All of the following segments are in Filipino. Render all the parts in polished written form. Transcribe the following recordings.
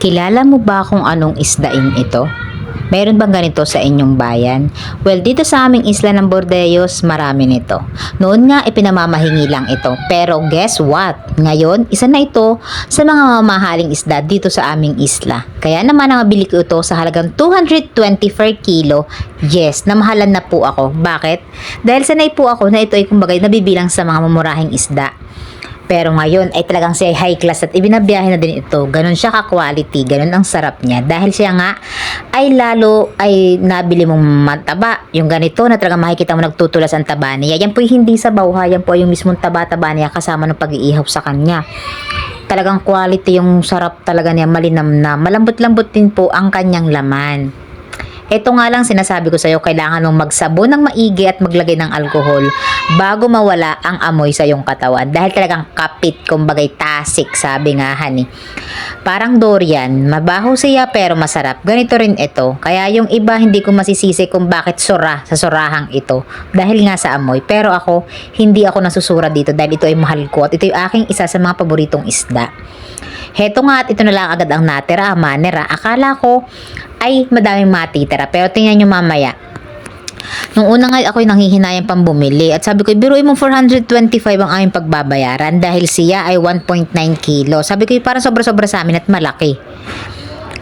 Kilala mo ba kung anong isdain ito? Meron bang ganito sa inyong bayan? Well, dito sa aming isla ng Bordeyos, marami nito. Noon nga, ipinamamahingi lang ito. Pero guess what? Ngayon, isa na ito sa mga mamahaling isda dito sa aming isla. Kaya naman, nabili ko ito sa halagang 220 per kilo. Yes, namahalan na po ako. Bakit? Dahil sanay po ako na ito ay kumbaga nabibilang sa mga mamurahing isda. Pero ngayon ay talagang siya high class at ibinabiyahe na din ito. Ganon siya ka-quality, ganon ang sarap niya. Dahil siya nga ay lalo ay nabili mong mataba. Yung ganito na talagang makikita mo nagtutulas ang taba niya. Yan po hindi sa bawha, yan po yung mismong taba-taba niya kasama ng pag-iihaw sa kanya. Talagang quality yung sarap talaga niya, malinamnam. Malambot-lambot din po ang kanyang laman. Ito nga lang sinasabi ko sa iyo, kailangan mong magsabon ng maigi at maglagay ng alkohol bago mawala ang amoy sa iyong katawan. Dahil talagang kapit, kumbagay tasik, sabi nga hani. Parang durian, mabaho siya pero masarap. Ganito rin ito. Kaya yung iba hindi ko masisisi kung bakit sura sa surahang ito. Dahil nga sa amoy. Pero ako, hindi ako nasusura dito dahil ito ay mahal ko at ito yung aking isa sa mga paboritong isda. Heto nga at ito na lang agad ang natira, manera. Akala ko ay madaming matitira. Pero tingnan nyo mamaya. Nung una nga ako'y nanghihinayang pang bumili at sabi ko, biruin mo 425 ang aming pagbabayaran dahil siya ay 1.9 kilo. Sabi ko, parang sobra-sobra sa amin at malaki.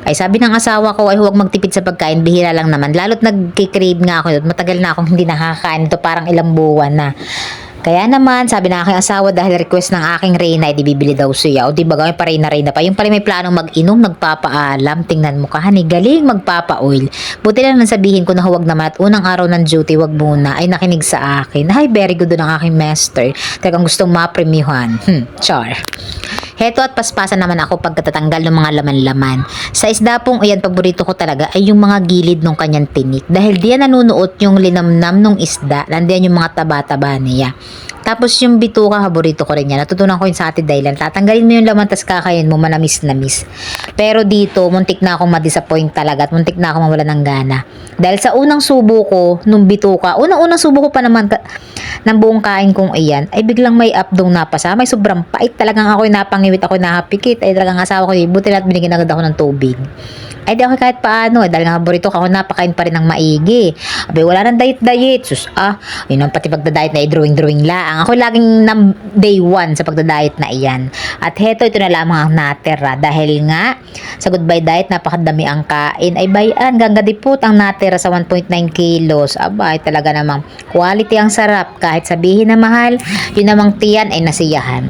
Ay sabi ng asawa ko ay huwag magtipid sa pagkain, bihira lang naman. Lalo't nagkikrave nga ako. Matagal na akong hindi nakakain ito, parang ilang buwan na. Kaya naman, sabi ng aking asawa dahil request ng aking Reyna, ay bibili daw siya. O di ba gawin pa Reyna pa. Yung pala may planong mag-inom, nagpapaalam. Tingnan mo ka, honey, galing magpapa-oil. Buti lang sabihin ko na huwag naman at unang araw ng duty, wag muna, ay nakinig sa akin. Ay, very good doon ang aking master. Talagang gustong ma-premiuhan. Char. Heto at paspasan naman ako pagkatatanggal ng mga laman-laman. Sa isda pong ayan, paborito ko talaga ay yung mga gilid ng kanyang tinik. Dahil diyan nanunuot yung linamnam ng isda, nandiyan yung mga taba-taba niya. Tapos yung bituka, paborito ko rin yan. Natutunan ko yun sa Ate Dailan. Tatanggalin mo yung laman, tas kakain mo, manamis-namis. Pero dito, muntik na akong ma-disappoint talaga at muntik na akong mawala ng gana. Dahil sa unang subo ko, nung bituka, unang subo ko pa naman ng buong kain kong iyan, ay biglang may updong napasa. May sobrang pait. Talagang ako'y napangiwit, ako'y napikit. Ay talagang asawa ko, buti lahat binigyan agad ako ng tubig. Ay di ako kahit paano, dahil nga paborito ko, ako napakain pa rin ng maigi. Abay, wala nang diet-diet. Sus, yun ang pati pagda-diet na drawing-drawing lang. Ako laging day 1 sa pagda-diet na iyan. At heto, ito na lamang ang natira. Dahil nga, sa goodbye diet, napakadami ang kain. Ay bayan, ganggadipot ang natira sa 1.9 kilos. Abay, talaga namang quality ang sarap. Kahit sabihin na mahal, yun namang tiyan ay nasiyahan.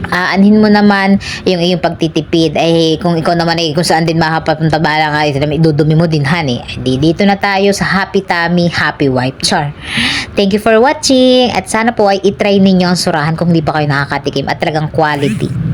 Aanhin mo naman yung iyong pagtitipid ay kung ikaw naman ay kung saan din makapapunta bala nga idudumi mo din honey. Di dito na tayo sa Happy Tummy, Happy Wife. Char. Thank you for watching at sana po ay itry ninyo ang surahan kung di pa kayo nakakatikim at talagang quality.